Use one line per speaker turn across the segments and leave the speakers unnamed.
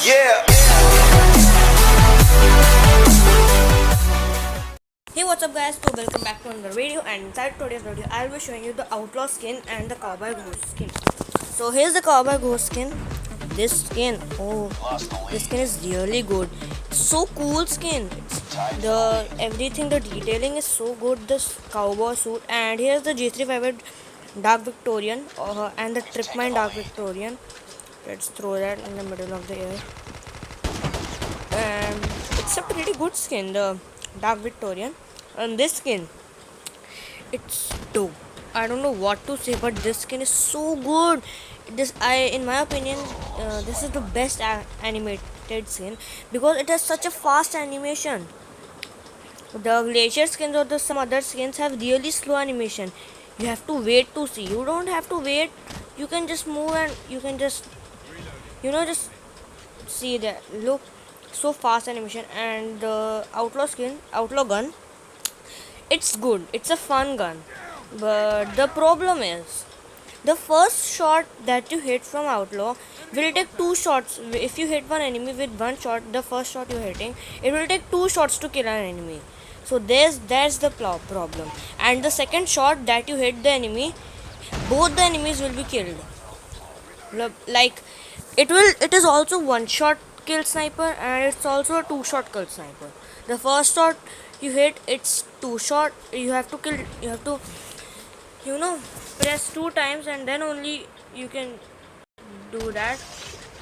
Yeah.
Hey, what's up guys, so welcome back to another video, and inside today's video I'll be showing you the outlaw skin and the cowboy ghost skin. So here's the cowboy ghost skin. This skin, oh, this skin is really good. It's so cool skin. The everything, the detailing is so good. This cowboy suit, and here's the G3 Dark Victorian and the Tripmine Dark Victorian. Let's throw that in the middle of the air. And it's a pretty good skin, the Dark Victorian. And this skin, it's dope. I don't know what to say, but this skin is so good. In my opinion, this is the best animated skin because it has such a fast animation. The glacier skins or the some other skins have really slow animation. You have to wait to see. You don't have to wait. You can just move and you can just just see that. Look, so fast animation. And the outlaw gun, it's good. It's a fun gun. But the problem is, the first shot that you hit from outlaw will take two shots. If you hit one enemy with one shot, the first shot you're hitting, it will take two shots to kill an enemy. So that's the problem. And the second shot that you hit the enemy, both the enemies will be killed. Like it is also one shot kill sniper, and it's also a two shot kill sniper. The first shot you hit, it's two shot. You have to kill, you have to press two times, and then only you can do that.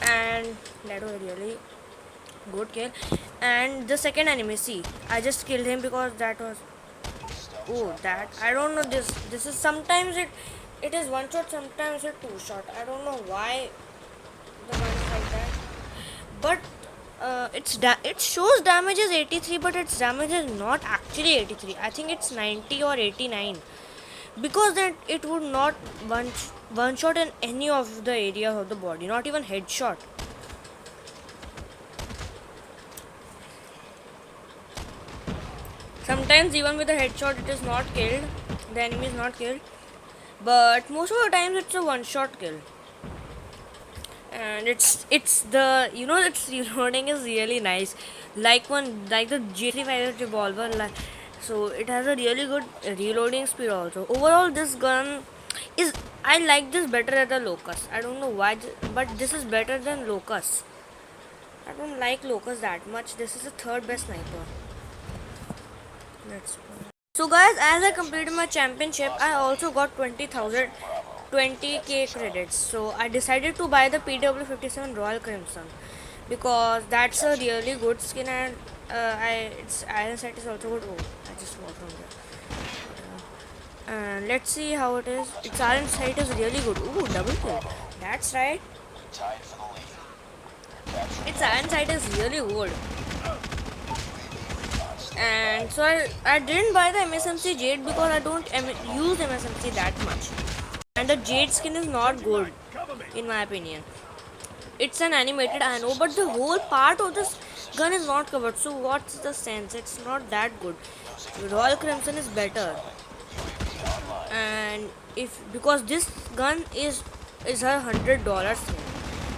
And that was a really good kill. And the second enemy, see, I just killed him because that was, oh, that I don't know, this is sometimes it is one shot, sometimes it's two shot. I don't know why the gun is like that. But it shows damage is 83, but its damage is not actually 83. I think it's 90 or 89, because then it would not one shot in any of the areas of the body, not even headshot. Sometimes even with a headshot it is not killed, the enemy is not killed, but most of the times it's a one shot kill. And it's the its reloading is really nice, like the G3 revolver, so it has a really good reloading speed also. Overall, this gun is, I like this better than the Locust. I don't know why, but this is better than Locust. I don't like Locust that much. This is the third best sniper. So guys, as I completed my championship, I also got 20k credits. So I decided to buy the PW57 Royal Crimson because that's a really good skin, and its iron sight is also good. Oh, I just walked from there. And let's see how it is. Its iron sight is really good. Ooh, double kill. That's right. Its iron sight is really good. And so I didn't buy the MSMC Jade because I don't use MSMC that much. And the Jade skin is not good, in my opinion. It's an animated, I know, but the whole part of this gun is not covered. So what's the sense? It's not that good. Royal Crimson is better. And because this gun is a $100 skin.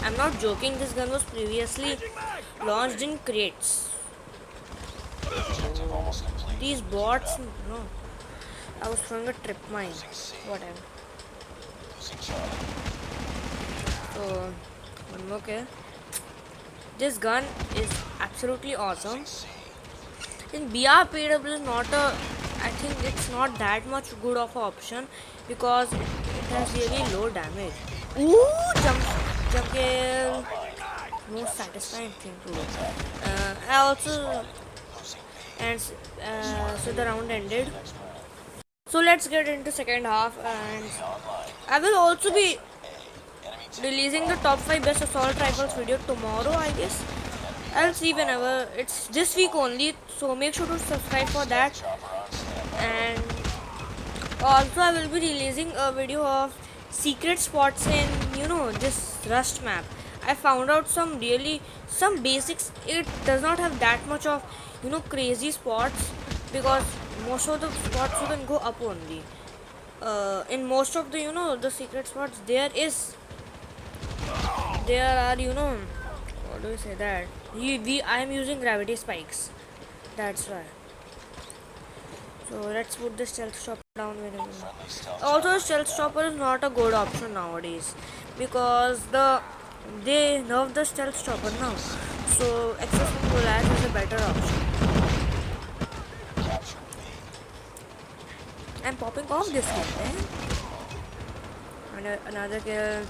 I'm not joking. This gun was previously launched in crates. These bots, no. I was throwing a trip mine. Whatever. So, one more kill. This gun is absolutely awesome. In BRPW is not a, I think it's not that much good of an option because it has really low damage. Ooh, jump kill. Most satisfying thing to do. I also, and so the round ended. So let's get into second half, and I will also be releasing the top 5 best assault rifles video tomorrow, I guess. I'll see whenever. It's this week only, so make sure to subscribe for that. And also I will be releasing a video of secret spots in this Rust map. I found out some basics. It does not have that much of crazy spots because most of the spots you can go up only. In most of the the secret spots there are How do you say that? I am using gravity spikes. That's why. So let's put the stealth chopper down whenever. Also, stealth chopper is not a good option nowadays because they nerf the stealth chopper now. So access from Goliath is a better option. I'm popping off this kill, eh? Another kill.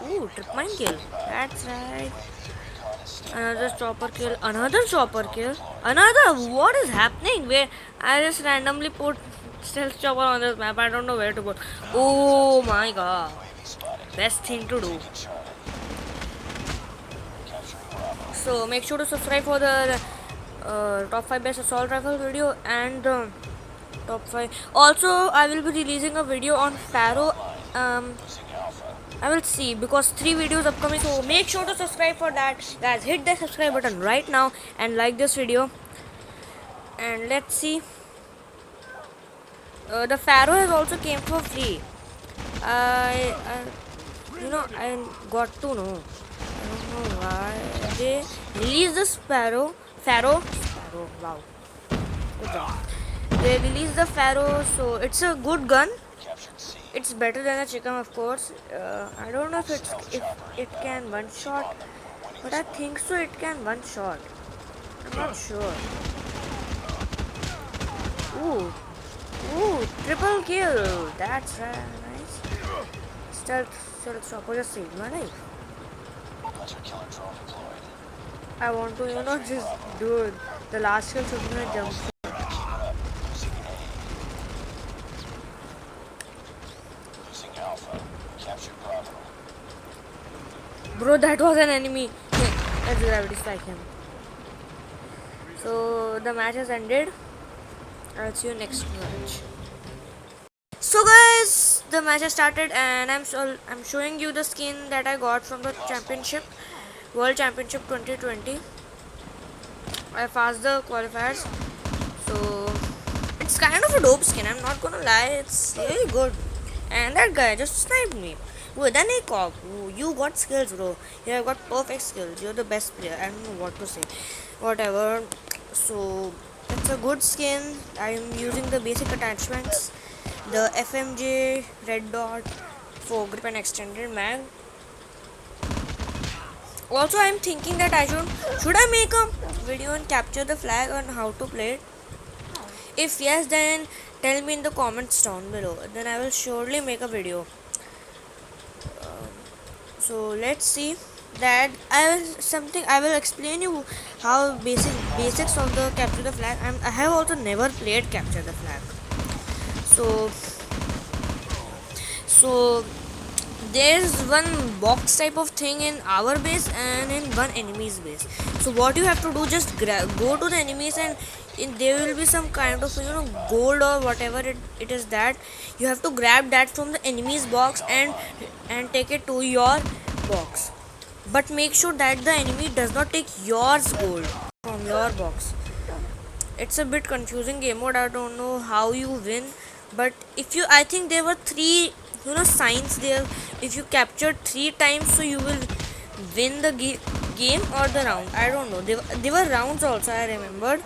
Ooh, trip mine kill. That's right. Another chopper kill. Another chopper kill. Another. What is happening? Where I just randomly put stealth chopper on this map. I don't know where to put. Oh my god. Best thing to do. So make sure to subscribe for the top 5 best assault rifle video and the top 5. Also, I will be releasing a video on Pharaoh. I will see because 3 videos upcoming. So make sure to subscribe for that, guys. Hit the subscribe button right now and like this video. And let's see. The Pharaoh has also came for free. I got to know. I don't know why they released the Pharaoh. Wow, good job. They released the Pharaoh, so it's a good gun. It's better than a chicken, of course. I don't know if it can one shot, but I think so. It can one shot. I'm not sure. Ooh, triple kill. That's nice. Stealth chopper just saved my life. I want to, just do it. The last kill should be a jump. Bro, that was an enemy. Let's gravity strike him. So the match has ended. I'll see you next match. So guys, the match has started and I'm showing you the skin that I got from the championship, World Championship 2020. I passed the qualifiers, so it's kind of a dope skin. I'm not gonna lie, it's really good. And that guy just sniped me with an ACOG. You got skills, bro. You have got perfect skills. You're the best player. I don't know what to say. Whatever. So it's a good skin. I'm using the basic attachments, the FMJ red dot for grip and extended mag. Also, I'm thinking that should I make a video and capture the flag on how to play it? If yes, then tell me in the comments down below. Then I will surely make a video. So let's see that I will explain you how basics of the capture the flag. I have also never played capture the flag. So there's one box type of thing in our base and in one enemy's base. So what you have to do, just go to the enemies and there will be some kind of gold or whatever it is that you have to grab that from the enemy's box and take it to your box. But make sure that the enemy does not take yours gold from your box. It's a bit confusing game mode. I don't know how you win, but I think there were 3 signs there. If you captured 3 times, so you will win the game or the round. I don't know. There were rounds also, I remembered.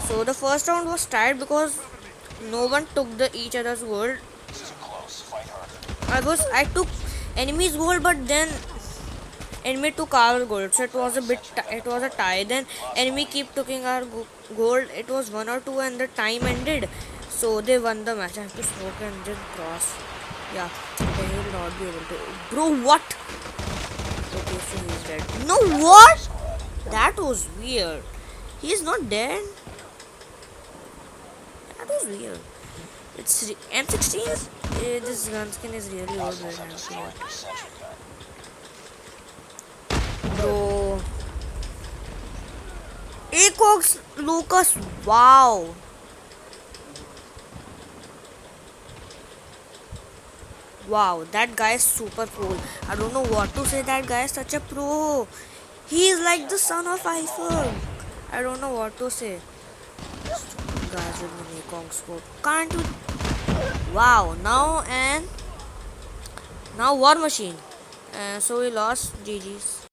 So the first round was tied because no one took each other's gold. I took enemy's gold, but then enemy took our gold, so it was a tie. Then enemy keep taking our gold. It was 1 or 2 and the time ended, so they won the match. I have to smoke and then cross. Yeah, they will not be able to. Bro, what? Okay, so he's dead. No, what? That was weird. He's not dead. That was weird. It's M16. This gun skin is really old. Bro. ACOG Lucas. Wow. Wow, that guy is super cool. I don't know what to say. That guy is such a pro. He is like the son of iPhone. I don't know what to say. Guys with the ACOG scope. Can't you? Wow. Now War Machine. So we lost. GG's.